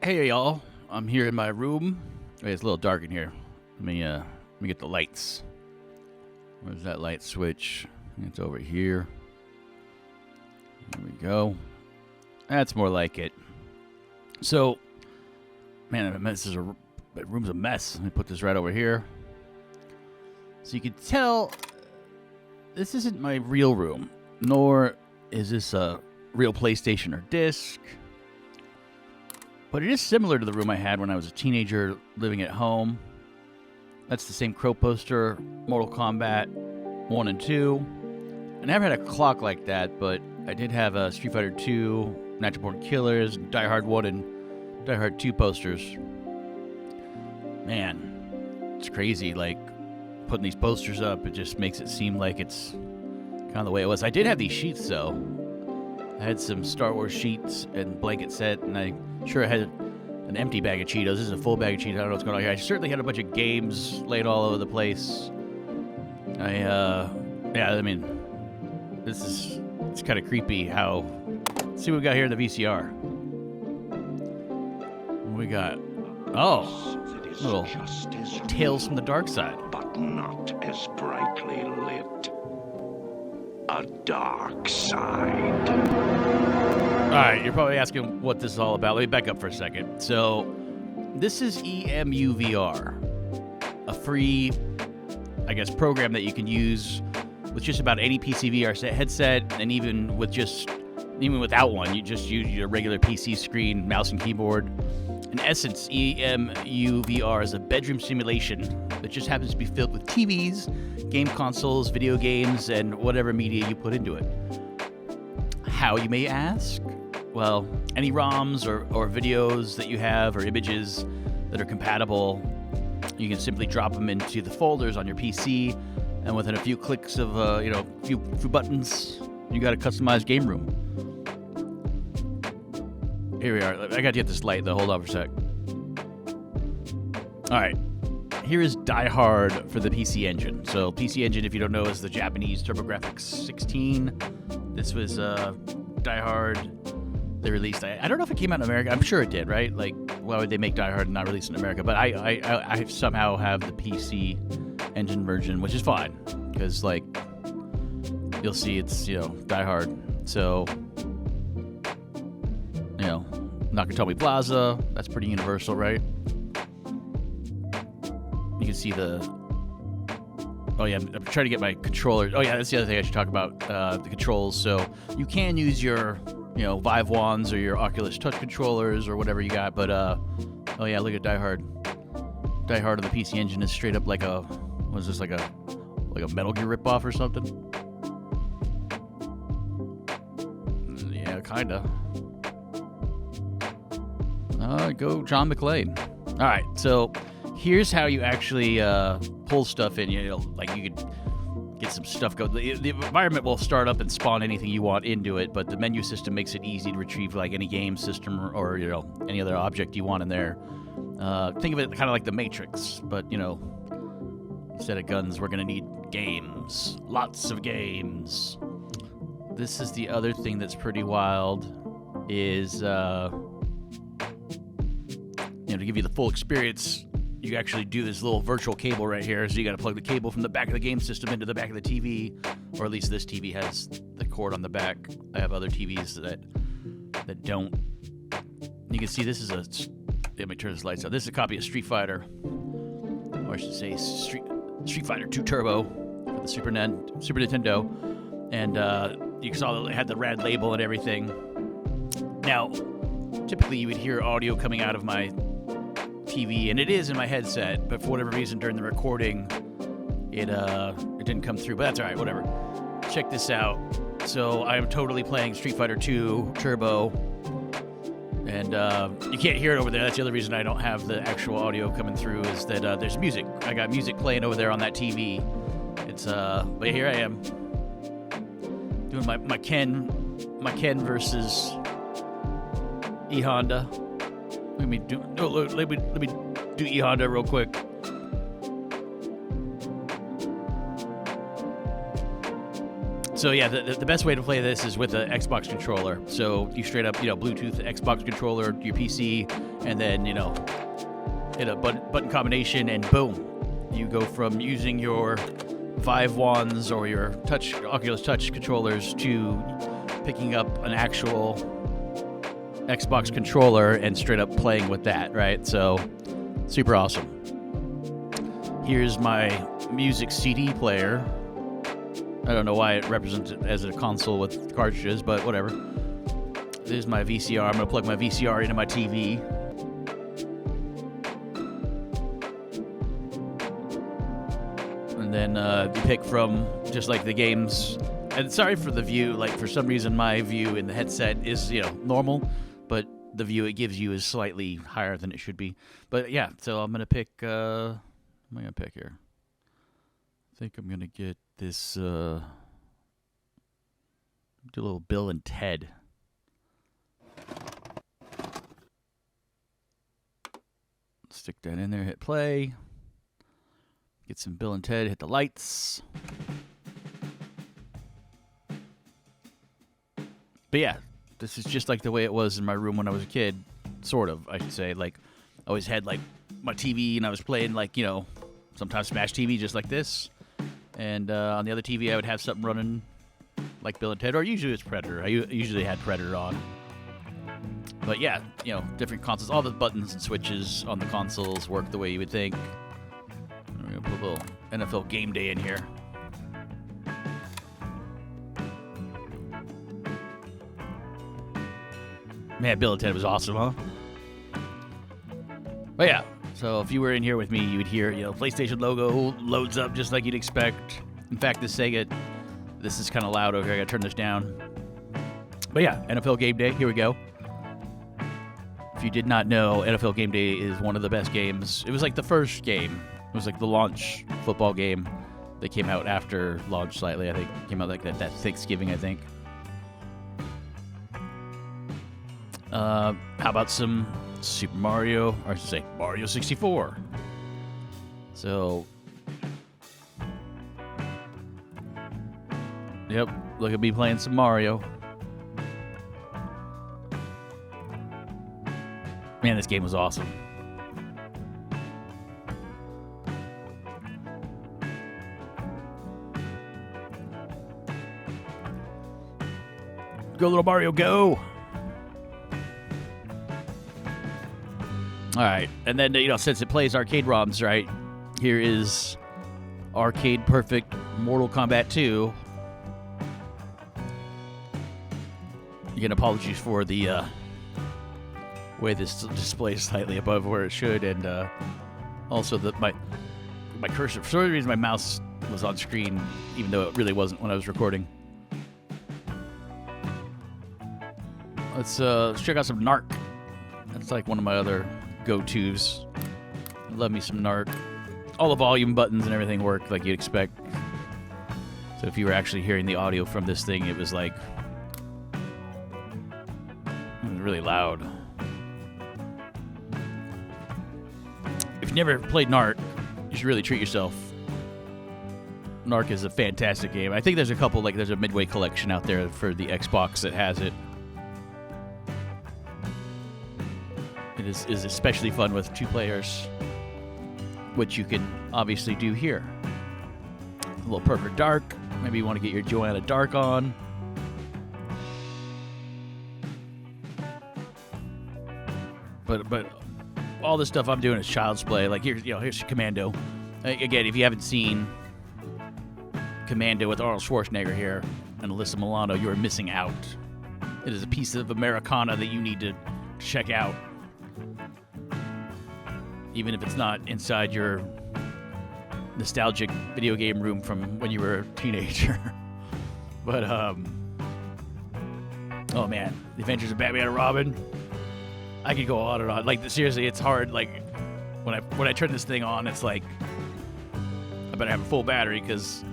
Hey y'all, I'm here in my room. Wait, it's a little dark in here. Let me get the lights. Where's that light switch? It's over here. There we go. That's more like it. So, man, this is my room's a mess. Let me put this right over here. So you can tell this isn't my real room, nor is this a real PlayStation or disc. But it is similar to the room I had when I was a teenager living at home. That's the same Crow poster, Mortal Kombat 1 and 2. I never had a clock like that, but I did have a Street Fighter 2, Natural Born Killers, Die Hard 1 and Die Hard 2 posters. Man, it's crazy, like, putting these posters up, it just makes it seem like it's kind of the way it was. I did have these sheets, though. I had some Star Wars sheets and blanket set, and I sure had an empty bag of Cheetos. This is a full bag of Cheetos. I don't know what's going on here. I certainly had a bunch of games laid all over the place. It's kind of creepy how... Let's see what we got here in the VCR. What we got? Oh, little Tales from the Dark Side. But not as brightly lit. A dark side. All right, you're probably asking what this is all about. Let me back up for a second. So, this is EmuVR, a free, program that you can use with just about any PC VR headset, and even without one, you just use your regular PC screen, mouse and keyboard. In essence, EmuVR is a bedroom simulation that just happens to be filled with TVs, game consoles, video games, and whatever media you put into it. How, you may ask? Well, any ROMs or videos that you have or images that are compatible, you can simply drop them into the folders on your PC, and within a few clicks of, a few buttons, you got a customized game room. Here we are. I got to get this light, though. Hold on for a sec. All right. Here is Die Hard for the PC Engine. So PC Engine, if you don't know, is the Japanese TurboGrafx 16. This was Die Hard. They released. I don't know if it came out in America. I'm sure it did, right? Like, why would they make Die Hard and not release it in America? But I somehow have the PC Engine version, which is fine because, like, you'll see it's Die Hard. So, Nakatomi Plaza. That's pretty universal, right? You can see the... Oh, yeah, I'm trying to get my controller. Oh, yeah, that's the other thing I should talk about, the controls. So you can use your, Vive Wands or your Oculus Touch controllers or whatever you got. But, oh, yeah, look at Die Hard. Die Hard on the PC Engine is straight up like a... What is this, like a Metal Gear ripoff or something? Yeah, kind of. Go John McClane. All right, so... Here's how you actually pull stuff in. You could get some stuff going. The environment will start up and spawn anything you want into it, but the menu system makes it easy to retrieve like any game system or any other object you want in there. Think of it kind of like the Matrix, but instead of guns, we're gonna need games, lots of games. This is the other thing that's pretty wild. Is to give you the full experience. You actually do this little virtual cable right here, so you got to plug the cable from the back of the game system into the back of the TV, or at least this TV has the cord on the back. I have other TVs that don't. You can see this is let me turn this lights on. This is a copy of Street Fighter, or I should say Street Fighter 2 Turbo for the Super Nintendo, and you saw it had the rad label and everything. Now, typically you would hear audio coming out of my TV, and it is in my headset, but for whatever reason during the recording it didn't come through, but that's alright, whatever. Check this out. So I am totally playing Street Fighter 2 Turbo, and you can't hear it over there. That's the other reason I don't have the actual audio coming through, is that there's music. I got music playing over there on that TV. It's but here I am doing my Ken versus E Honda. Let me do E Honda real quick. So yeah, the best way to play this is with an Xbox controller. So you straight up, Bluetooth Xbox controller to your PC, and then, hit a button combination, and boom. You go from using your Vive wands or your Oculus Touch controllers to picking up an actual Xbox controller and straight up playing with that, right? So, super awesome. Here's my music CD player. I don't know why it represents it as a console with cartridges, but whatever. This is my VCR. I'm going to plug my VCR into my TV. And then you pick from just like the games. And sorry for the view. Like, for some reason, my view in the headset is, normal. But the view it gives you is slightly higher than it should be. But yeah, so I'm going to pick... what am I going to pick here? I think I'm going to get this... do a little Bill and Ted. Stick that in there, hit play. Get some Bill and Ted, hit the lights. But yeah, this is just like the way it was in my room when I was a kid. Sort of, I should say. Like, I always had, like, my TV, and I was playing, like, sometimes Smash TV just like this. And on the other TV, I would have something running like Bill and Ted, or usually it's Predator. I usually had Predator on. But yeah, different consoles. All the buttons and switches on the consoles work the way you would think. We're going to put a little NFL Game Day in here. Man, Bill and Ted was awesome, huh? But yeah, so if you were in here with me, you would hear, PlayStation logo loads up just like you'd expect. In fact, this is kind of loud over here. I gotta turn this down. But yeah, NFL Game Day, here we go. If you did not know, NFL Game Day is one of the best games. It was like the first game. It was like the launch football game that came out after launch slightly. I think it came out like that Thanksgiving, I think. How about some Super Mario, or I should say Mario 64. So, yep, look at me playing some Mario. Man, this game was awesome. Go, little Mario, go! All right, and then, since it plays arcade ROMs, right, here is Arcade Perfect Mortal Kombat 2. Again, apologies for the way this displays slightly above where it should, and also my cursor, for some reason my mouse was on screen, even though it really wasn't when I was recording. Let's check out some Narc. That's like one of my other go-tos. Love me some Narc. All the volume buttons and everything work like you'd expect. So if you were actually hearing the audio from this thing, it was like... it was really loud. If you've never played Narc, you should really treat yourself. Narc is a fantastic game. I think there's a couple, like there's a Midway collection out there for the Xbox that has it. It is especially fun with 2 players, which you can obviously do here. A little Perfect Dark. Maybe you want to get your Joanna Dark on. But all this stuff I'm doing is child's play. Like here's Commando. Again, if you haven't seen Commando with Arnold Schwarzenegger here and Alyssa Milano, you are missing out. It is a piece of Americana that you need to check out. Even if it's not inside your nostalgic video game room from when you were a teenager. But, oh man, The Adventures of Batman and Robin. I could go on and on. Like, seriously, it's hard. Like, when I turn this thing on, it's like, I better have a full battery because,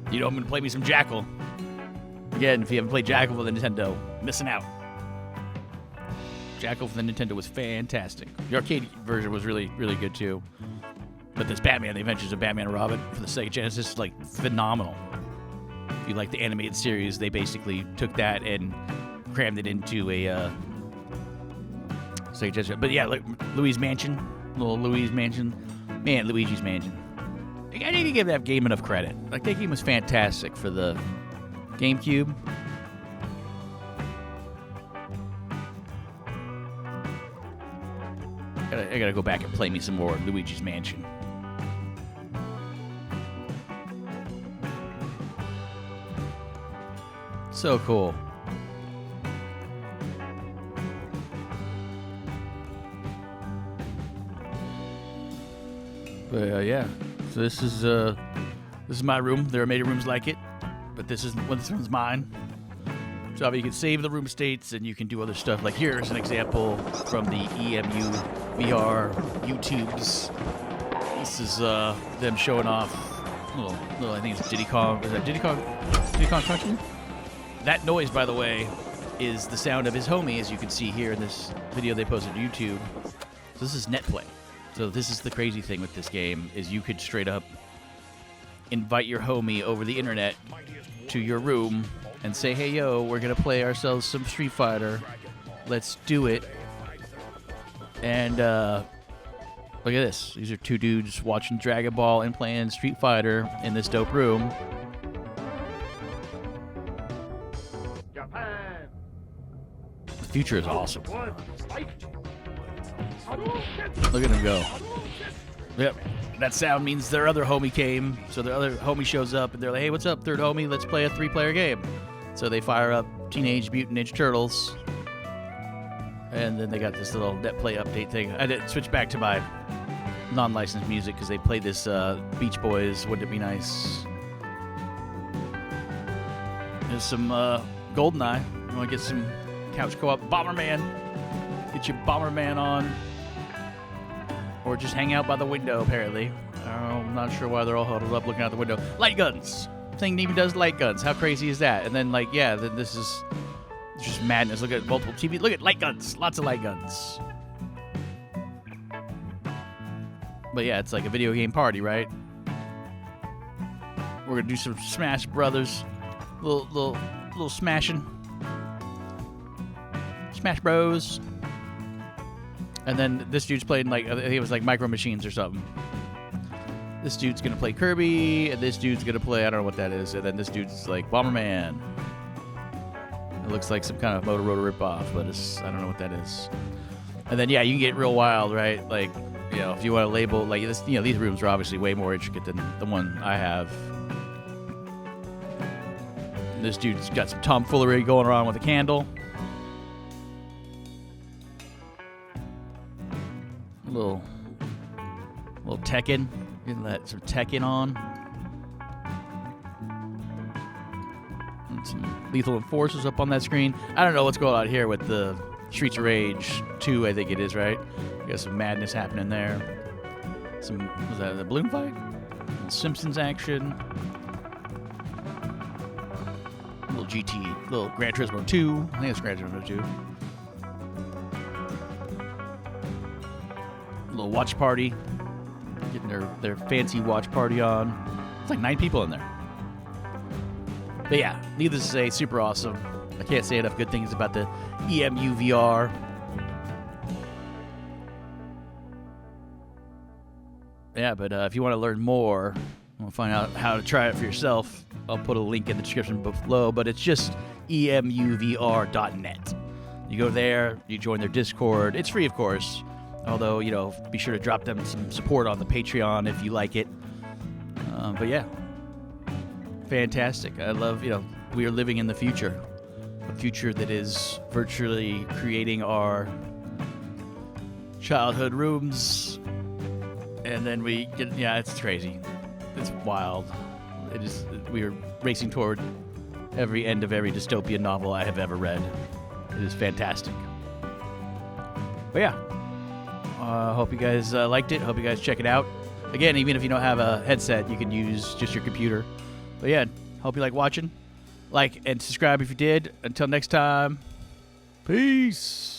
I'm going to play me some Jackal. Again, if you haven't played Jackal for the Nintendo, missing out. Jackal for the Nintendo was fantastic. The arcade version was really, really good too. But this Batman, The Adventures of Batman and Robin for the Sega Genesis, is like phenomenal. if you like the animated series, they basically took that and crammed it into a but yeah, like Luigi's Mansion, little Luigi's Mansion. Man, Luigi's Mansion. Like, I need to give that game enough credit. Like, that game was fantastic for the GameCube. I gotta go back and play me some more Luigi's Mansion. So cool. But yeah, so this is my room. There are many rooms like it, but this one's mine. So you can save the room states and you can do other stuff. Like here's an example from the EmuVR YouTubes. This is them showing off little I think it's Diddy Kong. Is that Diddy Kong Country? That noise, by the way, is the sound of his homie, as you can see here in this video they posted to YouTube. So this is NetPlay. So this is the crazy thing with this game, is you could straight up invite your homie over the internet to your room and say, hey, yo, we're going to play ourselves some Street Fighter. Let's do it. And look at this. These are two dudes watching Dragon Ball and playing Street Fighter in this dope room. The future is awesome. Look at him go. Yep. That sound means their other homie came. So their other homie shows up and they're like, hey, what's up, third homie? Let's play a 3-player game. So they fire up Teenage Mutant Ninja Turtles. And then they got this little NetPlay update thing. I did switch back to my non-licensed music because they played this Beach Boys, Wouldn't It Be Nice? There's some GoldenEye. You want to get some couch co-op? Bomberman. Get your Bomberman on. Or just hang out by the window, apparently. I'm not sure why they're all huddled up looking out the window. Light guns! Thing even does light guns. How crazy is that? And then, like, yeah, then this is just madness. Look at multiple TV. Look at light guns. Lots of light guns. But yeah, it's like a video game party, right? We're gonna do some Smash Brothers. Little smashing. Smash Bros. And then this dude's playing, like, I think it was like Micro Machines or something. This dude's gonna play Kirby, and this dude's gonna play, I don't know what that is, and then this dude's like Bomberman. It looks like some kind of Motorola ripoff, but I don't know what that is. And then, yeah, you can get real wild, right? Like, you know, if you want to label, like, this, you know, these rooms are obviously way more intricate than the one I have. This dude's got some tomfoolery going around with a candle. A little Tekken. Getting that some Tekken on. And some Lethal Enforcers up on that screen. I don't know what's going on here with the Streets of Rage 2, I think it is, right? Got some madness happening there. Was that a balloon fight? Simpsons action. A little little Gran Turismo 2. I think it's Gran Turismo 2. A little watch party. Getting their fancy watch party on. It's like 9 people in there. But yeah, needless to say, super awesome. I can't say enough good things about the EmuVR. Yeah, but if you want to learn more, want to find out how to try it for yourself, I'll put a link in the description below, but it's just emuvr.net. You go there, you join their Discord. It's free, of course. Although, you know, be sure to drop them some support on the Patreon if you like it. But yeah, fantastic. I love, you know, we are living in the future. A future that is virtually creating our childhood rooms. And then we get, yeah, it's crazy. It's wild. It is, we are racing toward every end of every dystopian novel I have ever read. It is fantastic. But yeah. Hope you guys liked it. Hope you guys check it out. Again, even if you don't have a headset, you can use just your computer. But yeah, hope you like watching. Like and subscribe if you did. Until next time, peace.